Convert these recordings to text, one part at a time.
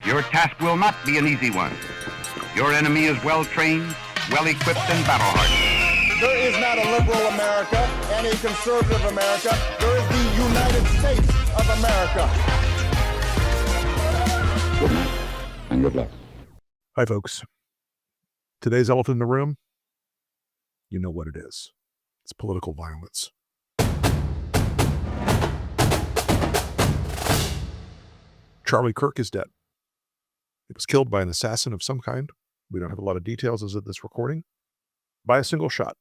Your task will not be an easy one. Your enemy is well-trained, well-equipped, and battle-hardened. There is not a liberal America and a conservative America. There is the United States of America. Good night and good luck. Hi, folks. Today's elephant in the room, you know what it is. It's political violence. Charlie Kirk is dead. He was killed by an assassin of some kind. We don't have a lot of details as of this recording. By a single shot.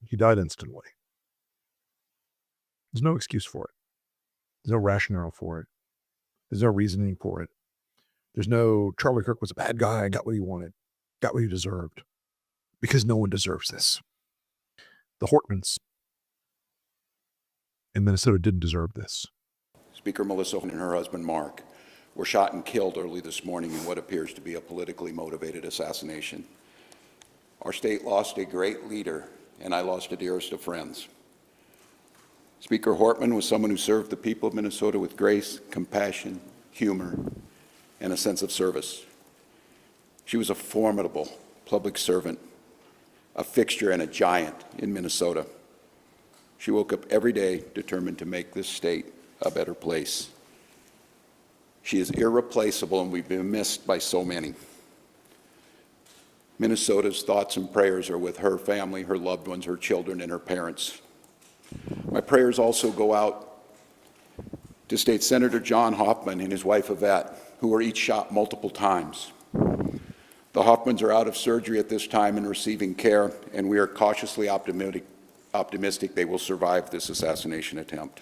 He died instantly. There's no excuse for it. There's no rationale for it. There's no reasoning for it. There's no Charlie Kirk was a bad guy, got what he wanted, got what he deserved. Because no one deserves this. The Hortmans in Minnesota didn't deserve this. Speaker Melissa and her husband Mark were shot and killed early this morning in what appears to be a politically motivated assassination. Our state lost a great leader, and I lost a dearest of friends. Speaker Hortman was someone who served the people of Minnesota with grace, compassion, humor, and a sense of service. She was a formidable public servant, a fixture and a giant in Minnesota. She woke up every day determined to make this state a better place. She is irreplaceable, and we've been missed by so many. Minnesota's thoughts and prayers are with her family, her loved ones, her children, and her parents. My prayers also go out to State Senator John Hoffman and his wife Yvette, who were each shot multiple times. The Hoffmans are out of surgery at this time and receiving care, and we are cautiously optimistic they will survive this assassination attempt.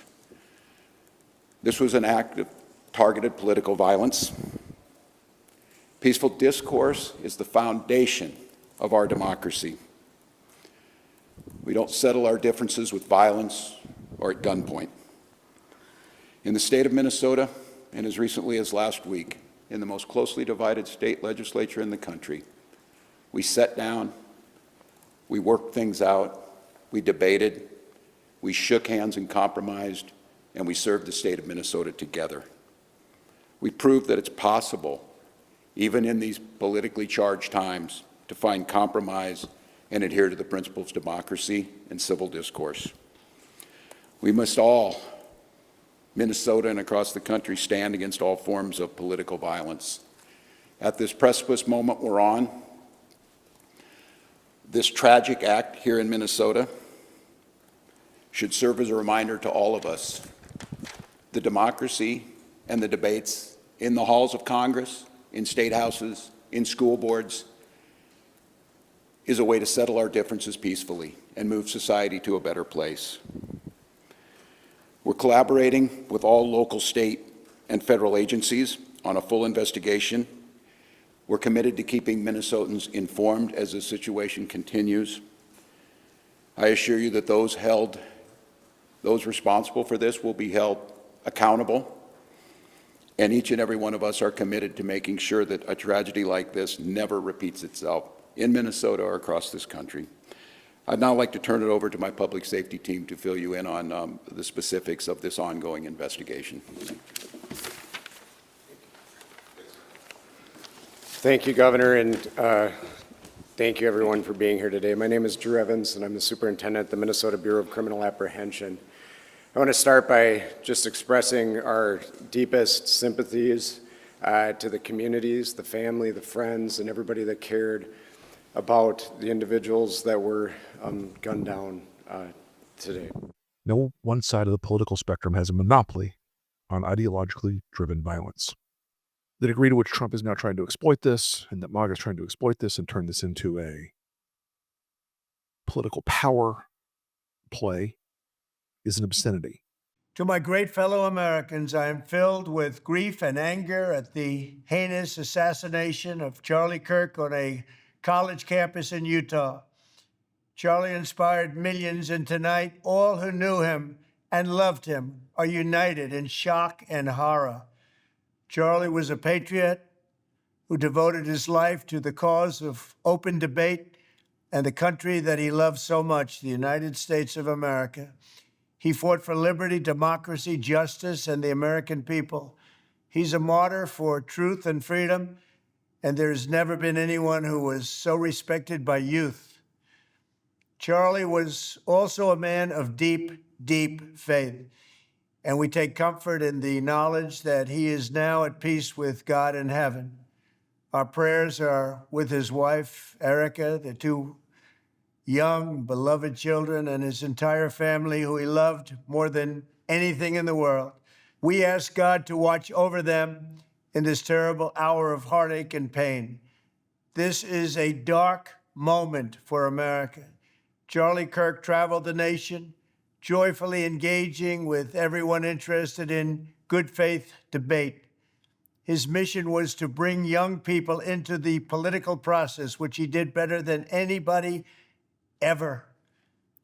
This was an act of targeted political violence. Peaceful discourse is the foundation of our democracy. We don't settle our differences with violence or at gunpoint. In the state of Minnesota, and as recently as last week, in the most closely divided state legislature in the country, we sat down, we worked things out, we debated, we shook hands and compromised, and we served the state of Minnesota together. We proved that it's possible, even in these politically charged times, to find compromise and adhere to the principles of democracy and civil discourse. We must all, Minnesota and across the country, stand against all forms of political violence. At this precipice moment we're on, this tragic act here in Minnesota should serve as a reminder to all of us. The democracy and the debates in the halls of Congress, in state houses, in school boards, is a way to settle our differences peacefully and move society to a better place. We're collaborating with all local, state, and federal agencies on a full investigation. We're committed to keeping Minnesotans informed as the situation continues. I assure you that those responsible for this will be held accountable, and each and every one of us are committed to making sure that a tragedy like this never repeats itself in Minnesota or across this country. I'd now like to turn it over to my public safety team to fill you in on the specifics of this ongoing investigation. Thank you, Governor, and thank you everyone for being here today. My name is Drew Evans, and I'm the superintendent at the Minnesota Bureau of Criminal Apprehension. I want to start by just expressing our deepest sympathies to the communities, the family, the friends, and everybody that cared about the individuals that were gunned down today. No one side of the political spectrum has a monopoly on ideologically driven violence. The degree to which Trump is now trying to exploit this, and that MAGA is trying to exploit this and turn this into a political power play, is an obscenity. To my great fellow Americans, I am filled with grief and anger at the heinous assassination of Charlie Kirk on a college campus in Utah. Charlie inspired millions, and tonight, all who knew him and loved him are united in shock and horror. Charlie was a patriot who devoted his life to the cause of open debate and the country that he loved so much, the United States of America. He fought for liberty, democracy, justice, and the American people. He He's a martyr for truth and freedom, and there's never been anyone who was so respected by youth. Charlie was also a man of deep, deep faith, and we take comfort in the knowledge that he is now at peace with God in heaven. Our prayers are with his wife, Erica, the two young, beloved children, and his entire family, who he loved more than anything in the world. We ask God to watch over them in this terrible hour of heartache and pain. This is a dark moment for America. Charlie Kirk traveled the nation, joyfully engaging with everyone interested in good faith debate. His mission was to bring young people into the political process, which he did better than anybody ever,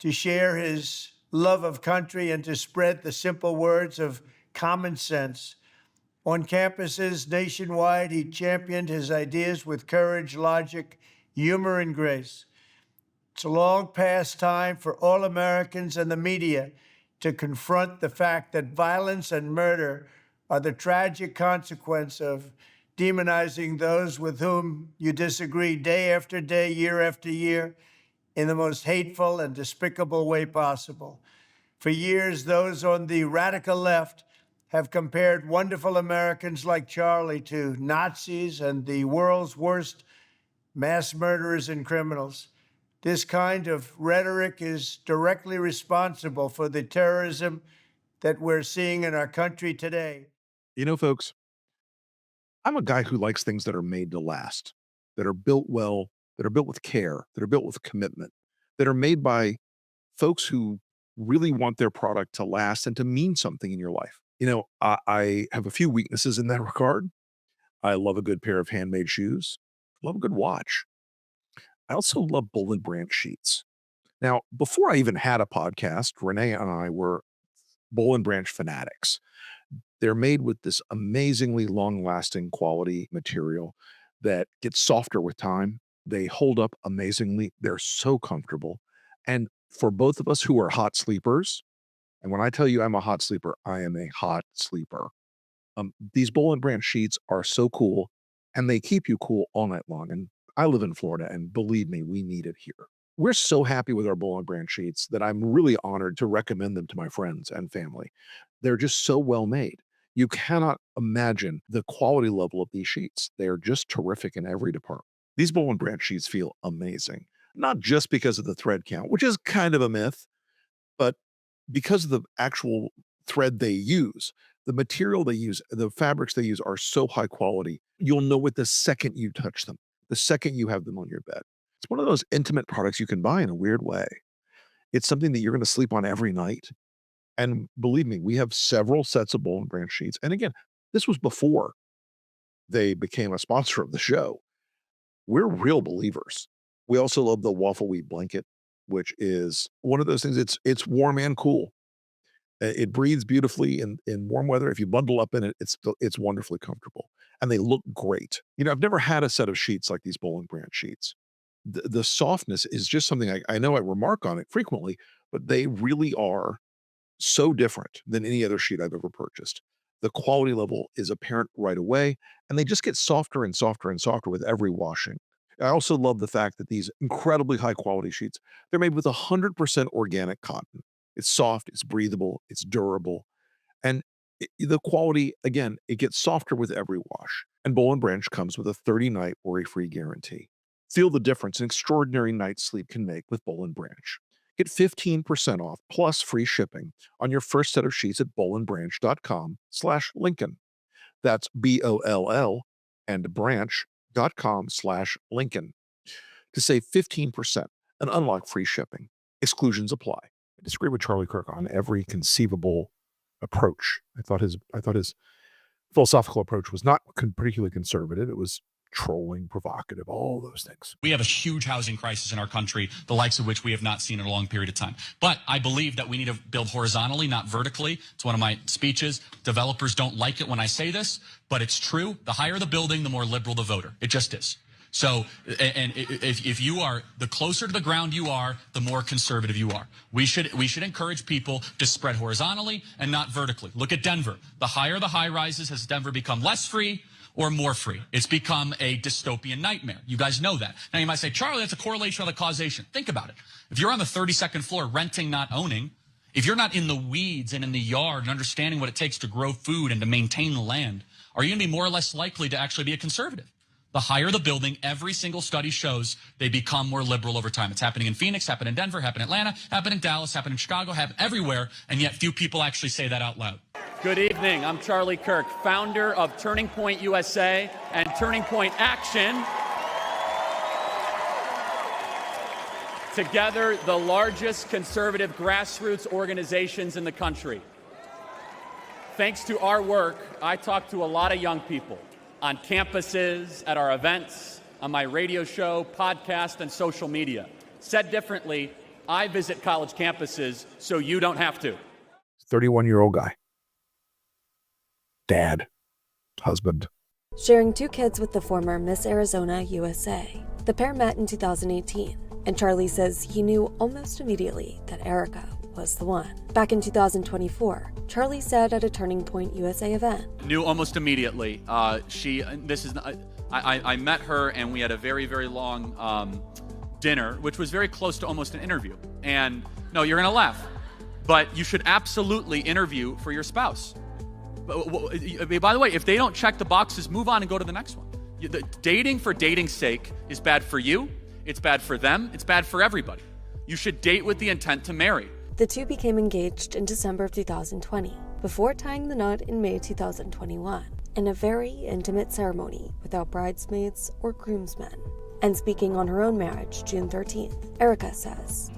to share his love of country and to spread the simple words of common sense. On campuses nationwide, he championed his ideas with courage, logic, humor, and grace. It's a long past time for all Americans and the media to confront the fact that violence and murder are the tragic consequence of demonizing those with whom you disagree day after day, year after year, in the most hateful and despicable way possible. For years, those on the radical left have compared wonderful Americans like Charlie to Nazis and the world's worst mass murderers and criminals. This kind of rhetoric is directly responsible for the terrorism that we're seeing in our country today. You know, folks, I'm a guy who likes things that are made to last, that are built well, that are built with care, that are built with commitment, that are made by folks who really want their product to last and to mean something in your life. You know, I have a few weaknesses in that regard. I love a good pair of handmade shoes. I love a good watch. I also love Boll & Branch sheets. Now, before I even had a podcast, Renee and I were Boll & Branch fanatics. They're made with this amazingly long-lasting quality material that gets softer with time. They hold up amazingly. They're so comfortable. And for both of us who are hot sleepers, and when I tell you I'm a hot sleeper, I am a hot sleeper. These Boll & Branch sheets are so cool, and they keep you cool all night long. And I live in Florida, and believe me, we need it here. We're so happy with our Boll & Branch sheets that I'm really honored to recommend them to my friends and family. They're just so well made. You cannot imagine the quality level of these sheets. They're just terrific in every department. These Boll & Branch sheets feel amazing, not just because of the thread count, which is kind of a myth, but because of the actual thread they use. The material they use, the fabrics they use are so high quality. You'll know it the second you touch them, the second you have them on your bed. It's one of those intimate products you can buy in a weird way. It's something that you're going to sleep on every night. And believe me, we have several sets of Boll & Branch sheets. And again, this was before they became a sponsor of the show. We're real believers. We also love the waffle wheat blanket, which is one of those things. It's warm and cool. It breathes beautifully in warm weather. If you bundle up in it, it's wonderfully comfortable. And they look great. You know, I've never had a set of sheets like these Boll & Branch sheets. The softness is just something I know I remark on it frequently, but they really are so different than any other sheet I've ever purchased. The quality level is apparent right away, and they just get softer and softer and softer with every washing. I also love the fact that these incredibly high quality sheets, they're made with 100% organic cotton. It's soft, it's breathable, it's durable, and the quality, again, it gets softer with every wash. And Boll & Branch comes with a 30-night worry-free guarantee. Feel the difference an extraordinary night's sleep can make with Boll & Branch. Get 15% off plus free shipping on your first set of sheets at bollandbranch.com/Lincoln. That's BOLL and branch.com/Lincoln to save 15% and unlock free shipping. Exclusions apply. I disagree with Charlie Kirk on every conceivable approach. I thought his philosophical approach was not particularly conservative. It was trolling, provocative, all those things. We have a huge housing crisis in our country, the likes of which we have not seen in a long period of time. But I believe that we need to build horizontally, not vertically. It's one of my speeches. Developers don't like it when I say this, but it's true. The higher the building, the more liberal the voter. It just is. So, and if you are, the closer to the ground you are, the more conservative you are. We should encourage people to spread horizontally and not vertically. Look at Denver. The higher the high rises, has Denver become less free or more free? It's become a dystopian nightmare. You guys know that. Now you might say, Charlie, that's a correlation or the causation. Think about it. If you're on the 32nd floor renting, not owning, if you're not in the weeds and in the yard and understanding what it takes to grow food and to maintain the land, are you going to be more or less likely to actually be a conservative? The higher the building, every single study shows they become more liberal over time. It's happening in Phoenix, happened in Denver, happened in Atlanta, happened in Dallas, happened in Chicago, happened everywhere, and yet few people actually say that out loud. Good evening. I'm Charlie Kirk, founder of Turning Point USA and Turning Point Action. Together, the largest conservative grassroots organizations in the country. Thanks to our work, I talk to a lot of young people on campuses, at our events, on my radio show, podcast, and social media. Said differently, I visit college campuses so you don't have to. 31-year-old guy. Dad. Husband. Sharing 2 kids with the former Miss Arizona USA. The pair met in 2018, and Charlie says he knew almost immediately that Erica was the one. Back in 2024, Charlie said at a Turning Point USA event. Knew almost immediately. I met her and we had a very, very long dinner, which was very close to almost an interview. And no, you're going to laugh, but you should absolutely interview for your spouse. By the way, if they don't check the boxes, move on and go to the next one. Dating for dating's sake is bad for you. It's bad for them. It's bad for everybody. You should date with the intent to marry. The two became engaged in December of 2020, before tying the knot in May 2021, in a very intimate ceremony without bridesmaids or groomsmen. And speaking on her own marriage, June 13th, Erica says,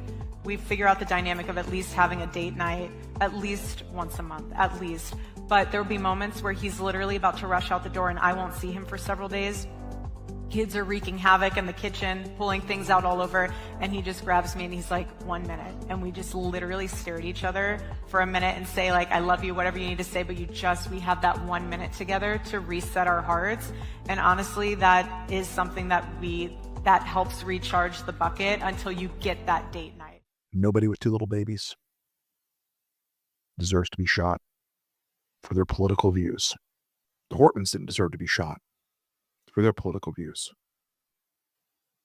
we figure out the dynamic of at least having a date night, at least once a month, at least. But there will be moments where he's literally about to rush out the door and I won't see him for several days. Kids are wreaking havoc in the kitchen, pulling things out all over, and he just grabs me and he's like, 1 minute. And we just literally stare at each other for a minute and say, like, I love you, whatever you need to say, but we have that 1 minute together to reset our hearts. And honestly, that is something that helps recharge the bucket until you get that date night. Nobody with 2 little babies deserves to be shot for their political views. The Hortmans didn't deserve to be shot for their political views.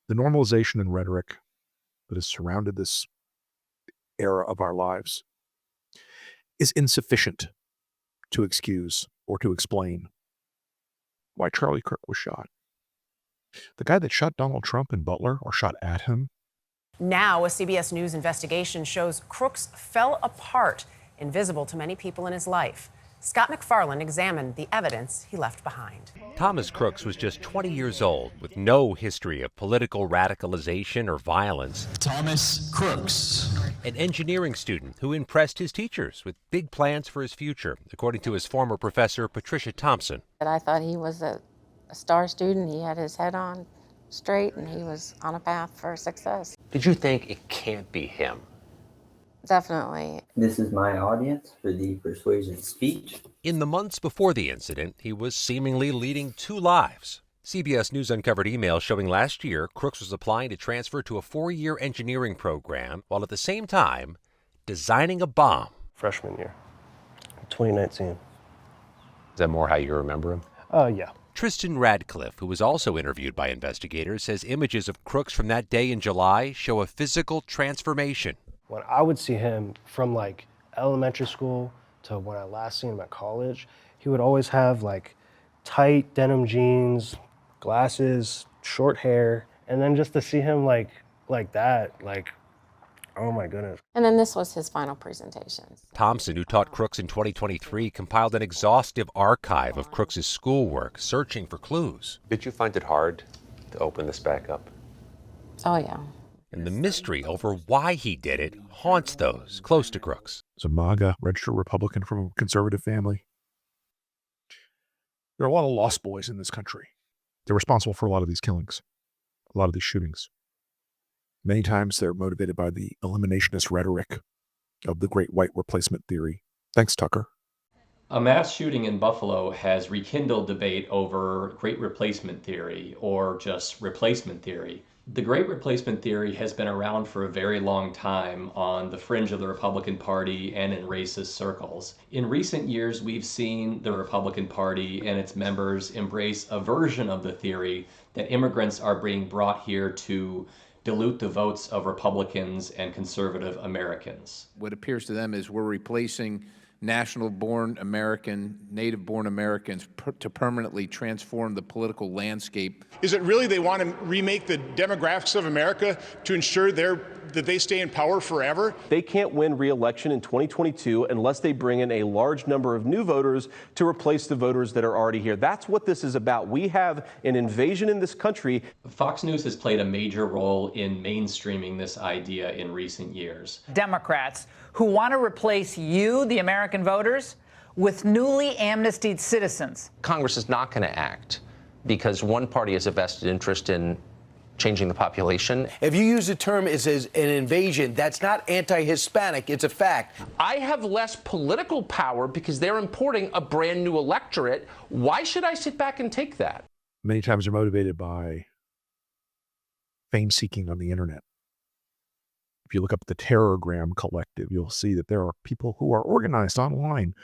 The normalization and rhetoric that has surrounded this era of our lives is insufficient to excuse or to explain why Charlie Kirk was shot. The guy that shot Donald Trump in Butler, or shot at him. Now, a CBS News investigation shows Crooks fell apart, invisible to many people in his life. Scott McFarland examined the evidence he left behind. Thomas Crooks was just 20 years old with no history of political radicalization or violence. Thomas Crooks. An engineering student who impressed his teachers with big plans for his future, according to his former professor, Patricia Thompson. I thought he was a star student. He had his head on straight and he was on a path for success. Did you think it can't be him? Definitely. This is my audience for the persuasion speech. In the months before the incident, he was seemingly leading 2 lives. CBS News uncovered emails showing last year Crooks was applying to transfer to a 4-year engineering program while at the same time designing a bomb. Freshman year, 2019. Is that more how you remember him? Yeah. Tristan Radcliffe, who was also interviewed by investigators, says images of Crooks from that day in July show a physical transformation. When I would see him from like elementary school to when I last seen him at college, he would always have like tight denim jeans, glasses, short hair, and then just to see him like that, like, oh my goodness. And then this was his final presentation. Thompson, who taught Crooks in 2023, compiled an exhaustive archive of Crooks' schoolwork, searching for clues. Did you find it hard to open this back up? Oh, yeah. And the mystery over why he did it haunts those close to Crooks. He's a MAGA, registered Republican from a conservative family. There are a lot of lost boys in this country. They're responsible for a lot of these killings, a lot of these shootings. Many times they're motivated by the eliminationist rhetoric of the great white replacement theory. Thanks, Tucker. A mass shooting in Buffalo has rekindled debate over great replacement theory or just replacement theory. The great replacement theory has been around for a very long time on the fringe of the Republican Party and in racist circles. In recent years, we've seen the Republican Party and its members embrace a version of the theory that immigrants are being brought here to dilute the votes of Republicans and conservative Americans. What appears to them is we're replacing national-born American, native-born Americans to permanently transform the political landscape. Is it really they want to remake the demographics of America to ensure that they stay in power forever? They can't win re-election in 2022 unless they bring in a large number of new voters to replace the voters that are already here. That's what this is about. We have an invasion in this country. Fox News has played a major role in mainstreaming this idea in recent years. Democrats who want to replace you, the American voters, with newly amnestied citizens. Congress is not going to act because one party has a vested interest in changing the population. If you use the term as an invasion, that's not anti-Hispanic, it's a fact. I have less political power because they're importing a brand new electorate. Why should I sit back and take that? Many times they're motivated by fame seeking on the internet. If you look up the Terrorgram Collective, you'll see that there are people who are organized online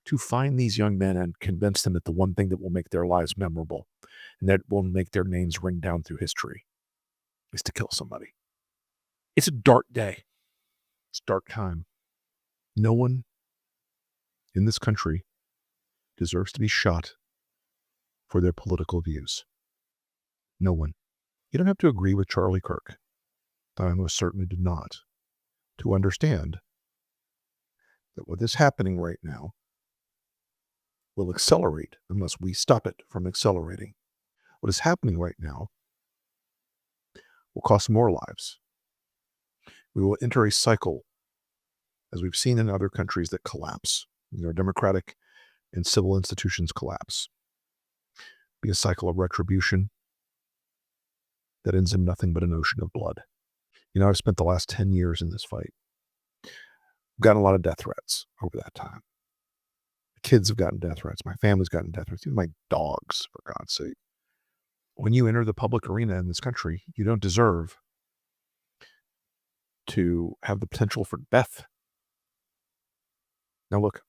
to find these young men and convince them that the one thing that will make their lives memorable and that will make their names ring down through history is to kill somebody. It's a dark day. It's a dark time. No one in this country deserves to be shot for their political views. No one. You don't have to agree with Charlie Kirk. I most certainly do not, to understand that what is happening right now will accelerate unless we stop it from accelerating. What is happening right now will cost more lives. We will enter a cycle, as we've seen in other countries that collapse, our democratic and civil institutions collapse. Be a cycle of retribution that ends in nothing but an ocean of blood. You know, I've spent the last 10 years in this fight. I've gotten a lot of death threats over that time. The kids have gotten death threats. My family's gotten death threats. Even my dogs, for God's sake. When you enter the public arena in this country, you don't deserve to have the potential for death. Now look,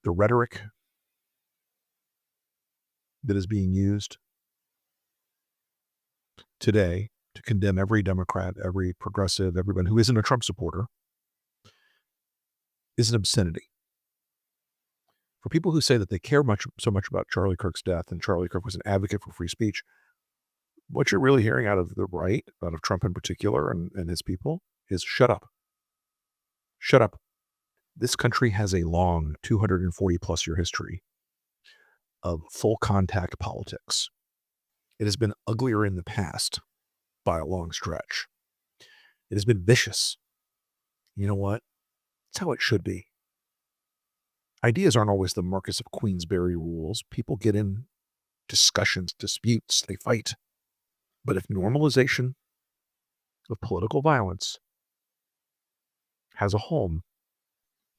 the rhetoric that is being used today to condemn every Democrat, every progressive, everyone who isn't a Trump supporter is an obscenity. For people who say that they care so much about Charlie Kirk's death and Charlie Kirk was an advocate for free speech, what you're really hearing out of the right, out of Trump in particular and his people, is shut up. Shut up. This country has a long 240-plus year history of full contact politics. It has been uglier in the past by a long stretch. It has been vicious. You know what? It's how it should be. Ideas aren't always the Marquis of Queensberry rules. People get in discussions, disputes, they fight. But if normalization of political violence has a home,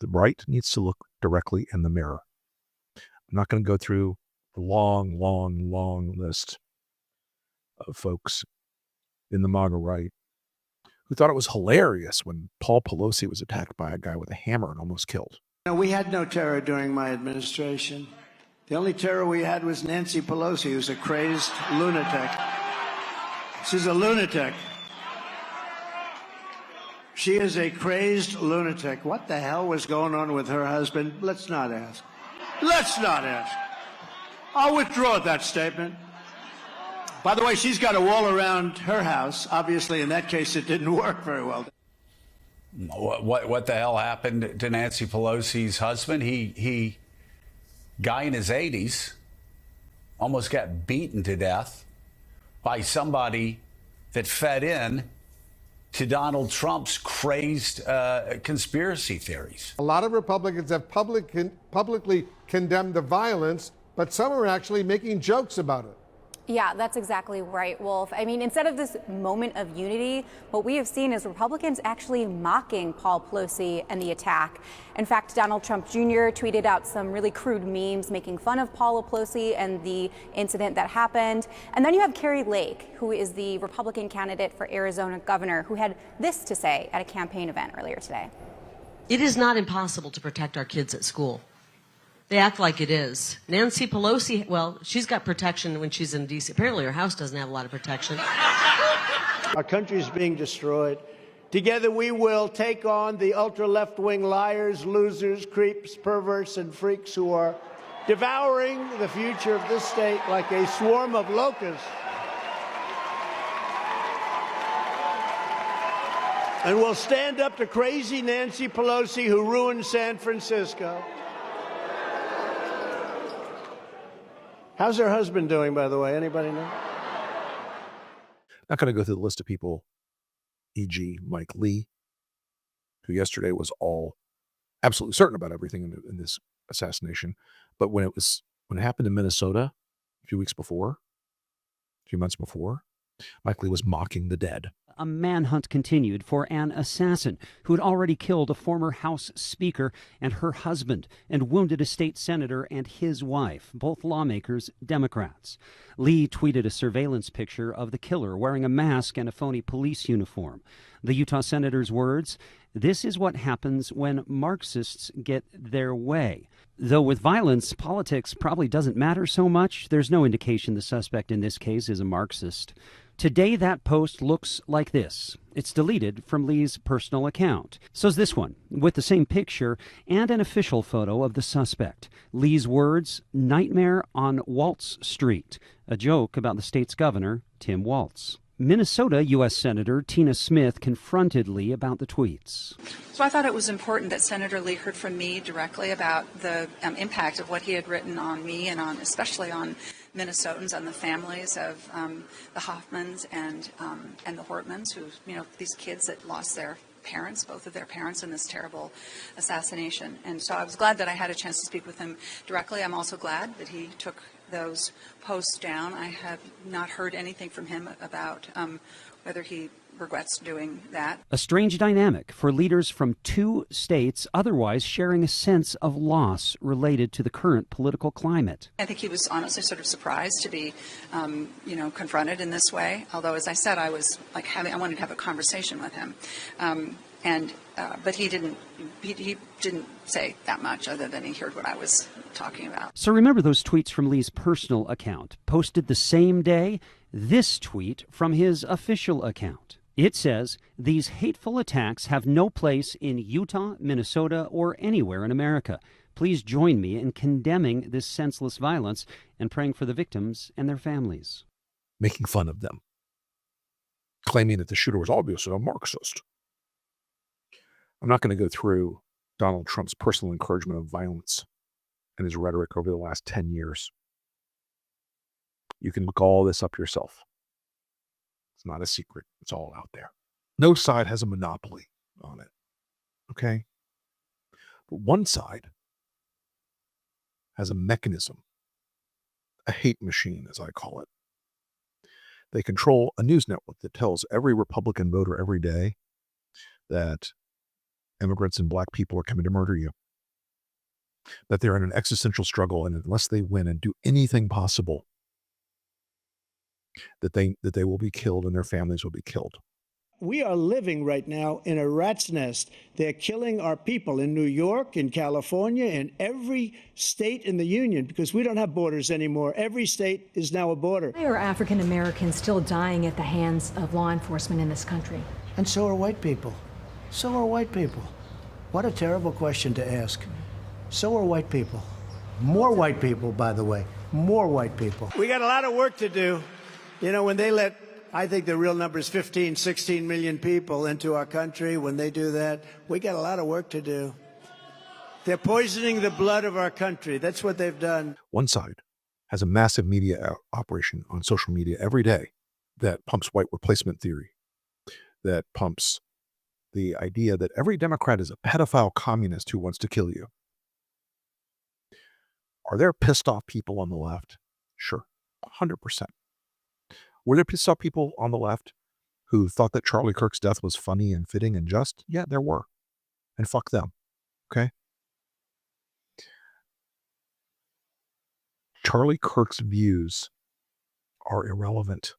the right needs to look directly in the mirror. I'm not going to go through a long list of folks in the MAGA right who thought it was hilarious when Paul Pelosi was attacked by a guy with a hammer and almost killed. No, we had no terror during my administration. The only terror we had was Nancy Pelosi, who's a crazed lunatic. She's a lunatic. She is a crazed lunatic. What the hell was going on with her husband? Let's not ask. Let's not ask. I'll withdraw that statement. By the way, she's got a wall around her house. Obviously, in that case, it didn't work very well. What the hell happened to Nancy Pelosi's husband? He guy in his 80s, almost got beaten to death by somebody that fed in to Donald Trump's crazed conspiracy theories. A lot of Republicans have publicly condemned the violence, but some are actually making jokes about it. Yeah, that's exactly right, Wolf. I mean, instead of this moment of unity, what we have seen is Republicans actually mocking Paul Pelosi and the attack. In fact, Donald Trump Jr. tweeted out some really crude memes making fun of Paul Pelosi and the incident that happened. And then you have Carrie Lake, who is the Republican candidate for Arizona governor, who had this to say at a campaign event earlier today. It is not impossible to protect our kids at school. They act like it is. Nancy Pelosi, well, she's got protection when she's in D.C. Apparently her house doesn't have a lot of protection. Our country is being destroyed. Together we will take on the ultra-left-wing liars, losers, creeps, perverts, and freaks who are devouring the future of this state like a swarm of locusts. And we'll stand up to crazy Nancy Pelosi who ruined San Francisco. How's her husband doing, by the way? Anybody know? Not going to go through the list of people, e.g. Mike Lee, who yesterday was all absolutely certain about everything in this assassination. But when it happened in Minnesota a few months before, Mike Lee was mocking the dead. A manhunt continued for an assassin who had already killed a former House Speaker and her husband and wounded a state senator and his wife, both lawmakers Democrats. Lee tweeted a surveillance picture of the killer wearing a mask and a phony police uniform. The Utah senator's words, "This is what happens when Marxists get their way." Though with violence, politics probably doesn't matter so much. There's no indication the suspect in this case is a Marxist. Today, that post looks like this. It's deleted from Lee's personal account. So's this one, with the same picture and an official photo of the suspect. Lee's words, "Nightmare on Waltz Street," a joke about the state's governor, Tim Walz. Minnesota U.S. Senator Tina Smith confronted Lee about the tweets. So I thought it was important that Senator Lee heard from me directly about the impact of what he had written on me and especially on Minnesotans and the families of the Hoffmans and the Hortmans, who, these kids that lost their parents, both of their parents, in this terrible assassination. And so I was glad that I had a chance to speak with him directly. I'm also glad that he took those posts down. I have not heard anything from him about whether he regrets doing that. A strange dynamic for leaders from two states otherwise sharing a sense of loss related to the current political climate. I think he was honestly sort of surprised to be, confronted in this way. Although, as I said, I was I wanted to have a conversation with him. But he didn't say that much other than he heard what I was talking about. So remember those tweets from Lee's personal account, posted the same day? This tweet from his official account. It says, "These hateful attacks have no place in Utah, Minnesota, or anywhere in America. Please join me in condemning this senseless violence and praying for the victims and their families." Making fun of them. Claiming that the shooter was obviously a Marxist. I'm not going to go through Donald Trump's personal encouragement of violence and his rhetoric over the last 10 years. You can look all this up yourself. It's not a secret. It's all out there. No side has a monopoly on it. Okay? But one side has a mechanism, a hate machine, as I call it. They control a news network that tells every Republican voter every day that immigrants and black people are coming to murder you, that they're in an existential struggle, and unless they win and do anything possible, that they will be killed and their families will be killed. We are living right now in a rat's nest. They're killing our people in New York, in California, in every state in the union, because we don't have borders anymore. Every state is now a border. Why are African Americans still dying at the hands of law enforcement in this country? And so are white people. So are white people. What a terrible question to ask. So are white people. More white people, by the way. More white people. We got a lot of work to do. When they let, I think the real number is 15, 16 million people into our country, when they do that, we got a lot of work to do. They're poisoning the blood of our country. That's what they've done. One side has a massive media operation on social media every day that pumps white replacement theory, that pumps the idea that every Democrat is a pedophile communist who wants to kill you. Are there pissed off people on the left? Sure, 100%. Were there pissed off people on the left who thought that Charlie Kirk's death was funny and fitting and just? Yeah, there were. And fuck them. Okay? Charlie Kirk's views are irrelevant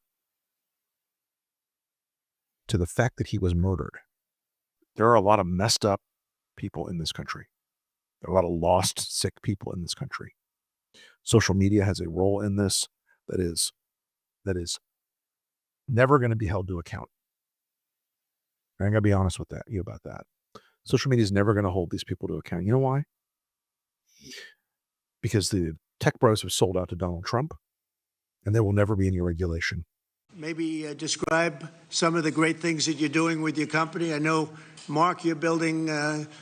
to the fact that he was murdered. There are a lot of messed up people in this country. There are a lot of lost, sick people in this country. Social media has a role in this that is never going to be held to account. I'm going to be honest with you about that. Social media is never going to hold these people to account. You know why? Because the tech bros have sold out to Donald Trump, and there will never be any regulation. Maybe describe some of the great things that you're doing with your company. I know, Mark, you're building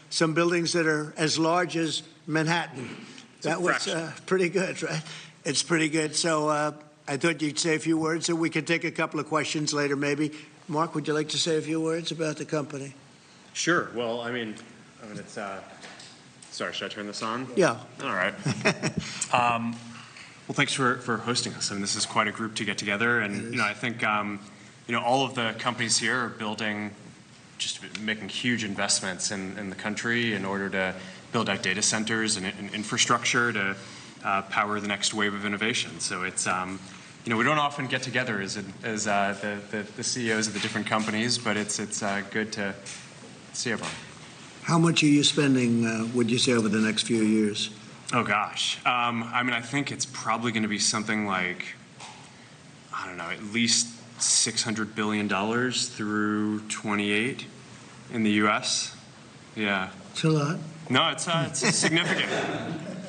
some buildings that are as large as Manhattan. That was pretty good, right? It's pretty good. So I thought you'd say a few words, so we could take a couple of questions later, maybe. Mark, would you like to say a few words about the company? Sure. Well, I mean, it's. Sorry, should I turn this on? Yeah. All right. Well, thanks for hosting us. I mean, this is quite a group to get together, and I think all of the companies here are building, just making huge investments in the country in order to build out data centers and infrastructure to power the next wave of innovation. So it's we don't often get together as the CEOs of the different companies, but it's good to see everyone. How much are you spending, would you say, over the next few years? Oh, gosh. I mean, I think it's probably going to be something like, I don't know, at least $600 billion through 28 in the U.S. Yeah. It's a lot. No, it's significant.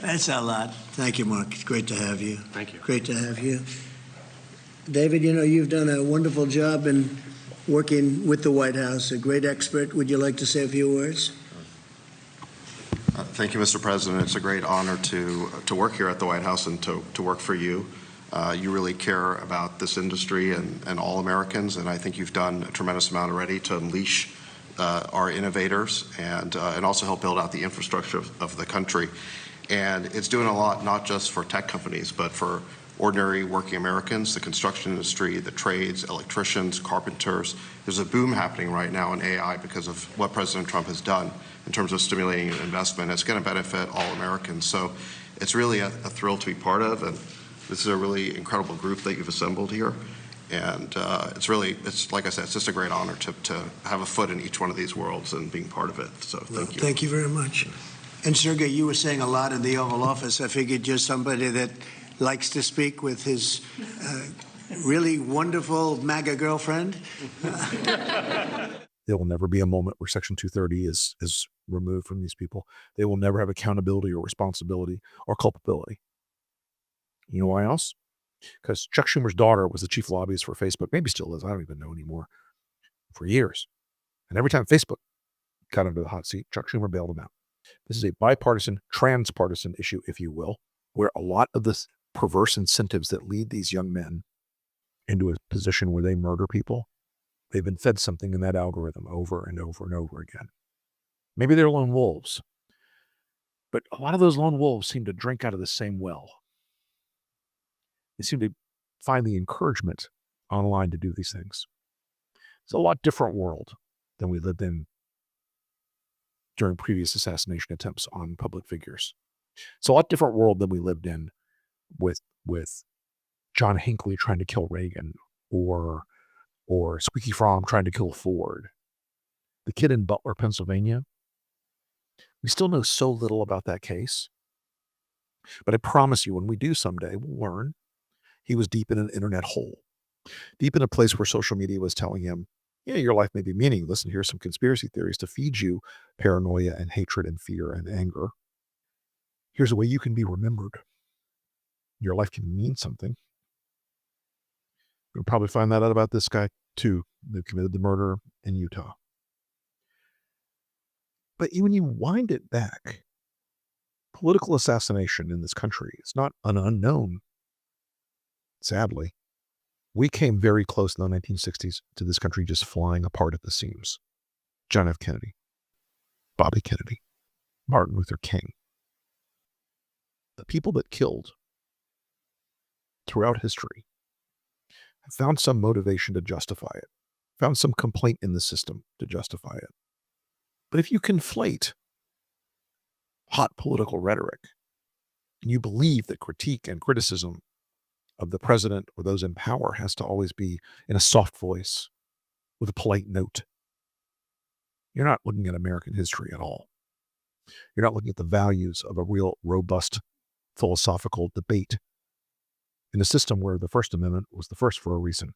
That's a lot. Thank you, Mark. It's great to have you. Thank you. Great to have you. David, you've done a wonderful job in working with the White House, a great expert. Would you like to say a few words? Thank you, Mr. President. It's a great honor to work here at the White House and to work for you. You really care about this industry and all Americans, and I think you've done a tremendous amount already to unleash our innovators and also help build out the infrastructure of the country. And it's doing a lot, not just for tech companies, but for ordinary working Americans, the construction industry, the trades, electricians, carpenters. There's a boom happening right now in AI because of what President Trump has done in terms of stimulating investment. It's going to benefit all Americans. So it's really a thrill to be part of, and this is a really incredible group that you've assembled here. And it's like I said, it's just a great honor to have a foot in each one of these worlds and being part of it. So thank you. Thank you very much. And Sergey, you were saying a lot in the Oval Office. I figured you're somebody that likes to speak with his really wonderful MAGA girlfriend. There will never be a moment where Section 230 is removed from these people. They will never have accountability or responsibility or culpability. You know why else? Because Chuck Schumer's daughter was the chief lobbyist for Facebook. Maybe still is. I don't even know anymore. For years. And every time Facebook got under the hot seat, Chuck Schumer bailed him out. This is a bipartisan, transpartisan issue, if you will, where a lot of the perverse incentives that lead these young men into a position where they murder people, they've been fed something in that algorithm over and over and over again. Maybe they're lone wolves, but a lot of those lone wolves seem to drink out of the same well. They seem to find the encouragement online to do these things. It's a lot different world than we lived in during previous assassination attempts on public figures. It's a lot different world than we lived in with John Hinckley trying to kill Reagan or Squeaky Fromm trying to kill Ford. The kid in Butler, Pennsylvania, we still know so little about that case. But I promise you, when we do someday, we'll learn he was deep in an internet hole, deep in a place where social media was telling him, yeah, your life may be meaningless, and here's some conspiracy theories to feed you paranoia and hatred and fear and anger. Here's a way you can be remembered. Your life can mean something. We'll probably find that out about this guy, too, who committed the murder in Utah. But when you wind it back, political assassination in this country is not an unknown, sadly. We came very close in the 1960s to this country just flying apart at the seams. John F. Kennedy, Bobby Kennedy, Martin Luther King. The people that killed throughout history have found some motivation to justify it, found some complaint in the system to justify it. But if you conflate hot political rhetoric, and you believe that critique and criticism of the president or those in power has to always be in a soft voice with a polite note, you're not looking at American history at all. You're not looking at the values of a real robust philosophical debate in a system where the First Amendment was the first for a reason,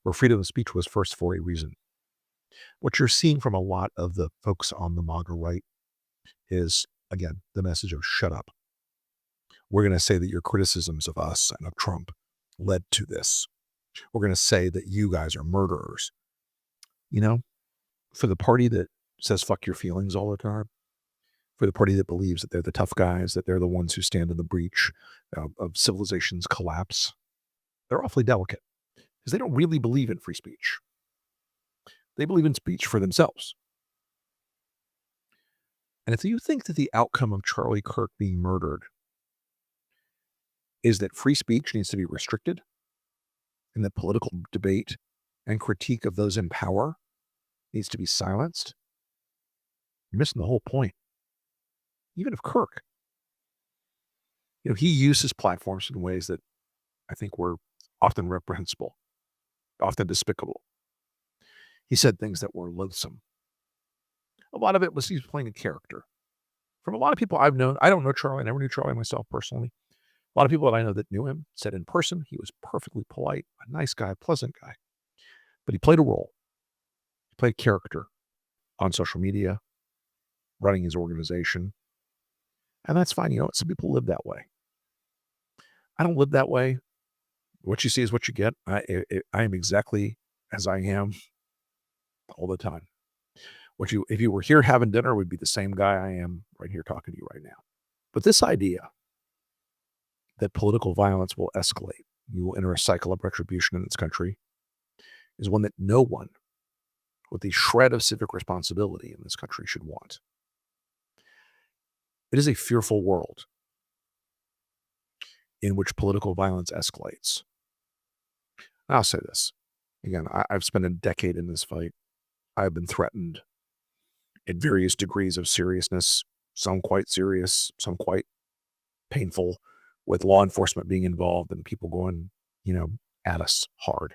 where freedom of speech was first for a reason. What you're seeing from a lot of the folks on the MAGA right is, again, the message of shut up. We're going to say that your criticisms of us and of Trump led to this. We're going to say that you guys are murderers. You know, for the party that says fuck your feelings all the time, for the party that believes that they're the tough guys, that they're the ones who stand in the breach of civilization's collapse, they're awfully delicate because they don't really believe in free speech. They believe in speech for themselves. And if you think that the outcome of Charlie Kirk being murdered is that free speech needs to be restricted and that political debate and critique of those in power needs to be silenced, you're missing the whole point. Even if Kirk, he used his platforms in ways that I think were often reprehensible, often despicable. He said things that were loathsome. A lot of it was he was playing a character. From a lot of people I've known, I don't know Charlie, I never knew Charlie myself personally. A lot of people that I know that knew him said in person he was perfectly polite, a nice guy, pleasant guy. But he played a role. He played a character on social media, running his organization. And that's fine. Some people live that way. I don't live that way. What you see is what you get. I am exactly as I am all the time. If you were here having dinner, would be the same guy I am right here talking to you right now. But this idea that political violence will escalate, you will enter a cycle of retribution in this country, is one that no one with a shred of civic responsibility in this country should want. It is a fearful world in which political violence escalates. I'll say this. Again, I've spent a decade in this fight. I've been threatened at various degrees of seriousness, some quite serious, some quite painful, with law enforcement being involved and people going, at us hard.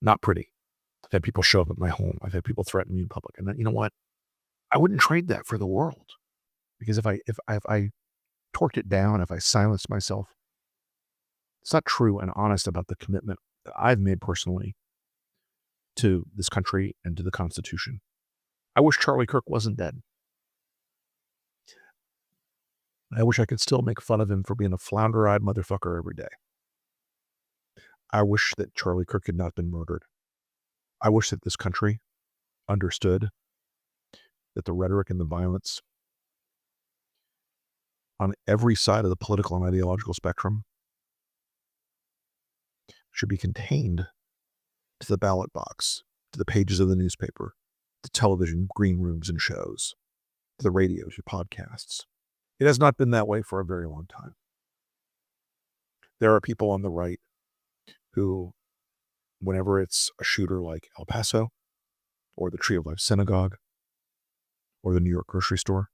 Not pretty. I've had people show up at my home. I've had people threaten me in public. And you know what? I wouldn't trade that for the world. Because if I torqued it down, if I silenced myself, it's not true and honest about the commitment that I've made personally to this country and to the Constitution. I wish Charlie Kirk wasn't dead. I wish I could still make fun of him for being a flounder-eyed motherfucker every day. I wish that Charlie Kirk had not been murdered. I wish that this country understood that the rhetoric and the violence on every side of the political and ideological spectrum should be contained to the ballot box, to the pages of the newspaper, to television, green rooms and shows, to the radios, your podcasts. It has not been that way for a very long time. There are people on the right who, whenever it's a shooter like El Paso or the Tree of Life Synagogue or the New York grocery store,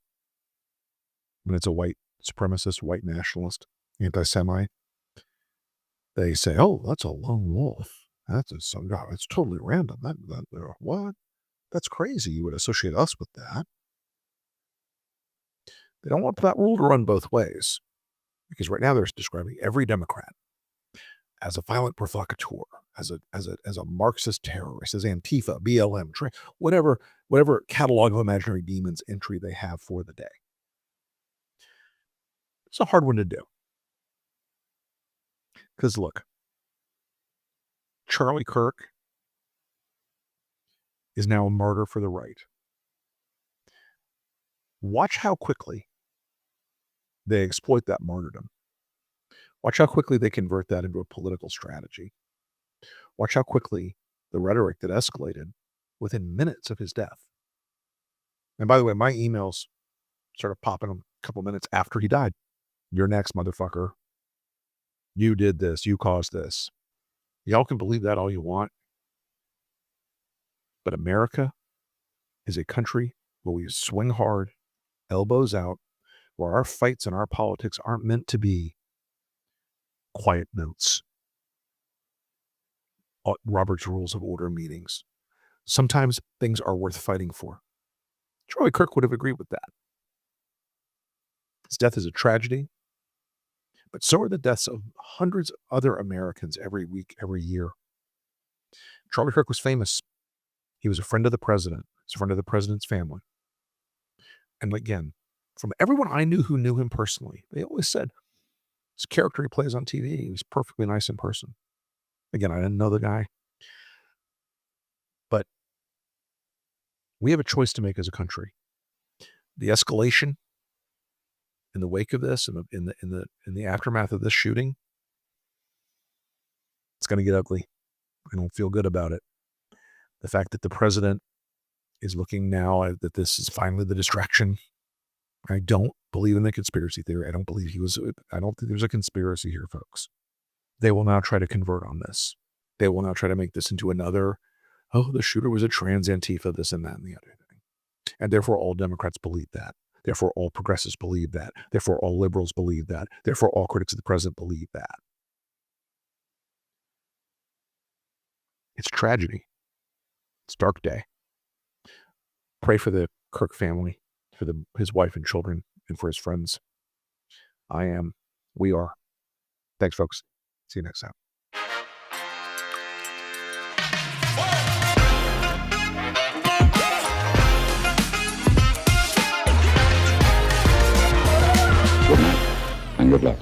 when it's a white supremacist, white nationalist, anti-Semite, they say, "Oh, that's a lone wolf. It's totally random. What? That's crazy. You would associate us with that." They don't want that rule to run both ways, because right now they're describing every Democrat as a violent provocateur, as a Marxist terrorist, as Antifa, BLM, whatever catalog of imaginary demons entry they have for the day. It's a hard one to do. Because look, Charlie Kirk is now a martyr for the right. Watch how quickly they exploit that martyrdom. Watch how quickly they convert that into a political strategy. Watch how quickly the rhetoric that escalated within minutes of his death. And by the way, my emails started popping a couple minutes after he died. "You're next, motherfucker. You did this. You caused this. Y'all can believe that all you want. But America is a country where we swing hard, elbows out, where our fights and our politics aren't meant to be quiet notes. Robert's Rules of Order meetings. Sometimes things are worth fighting for. Charlie Kirk would have agreed with that. His death is a tragedy, but so are the deaths of hundreds of other Americans every week, every year. Charlie Kirk was famous. He was a friend of the president. He was a friend of the president's family. And again, from everyone I knew who knew him personally, they always said, his character he plays on TV, he's perfectly nice in person. Again, I didn't know the guy. But we have a choice to make as a country. The escalation in the wake of this, in the aftermath of this shooting, it's going to get ugly. I don't feel good about it. The fact that the president is looking now that this is finally the distraction. I don't believe in the conspiracy theory. I don't think there's a conspiracy here, folks. They will now try to convert on this. They will now try to make this into another, the shooter was a trans Antifa, this and that and the other thing. And therefore all Democrats believe that. Therefore all progressives believe that. Therefore all liberals believe that. Therefore all critics of the president believe that. It's tragedy. It's a dark day. Pray for the Kirk family, for his wife and children, and for his friends. I am. We are. Thanks, folks. See you next time. Good night and good luck.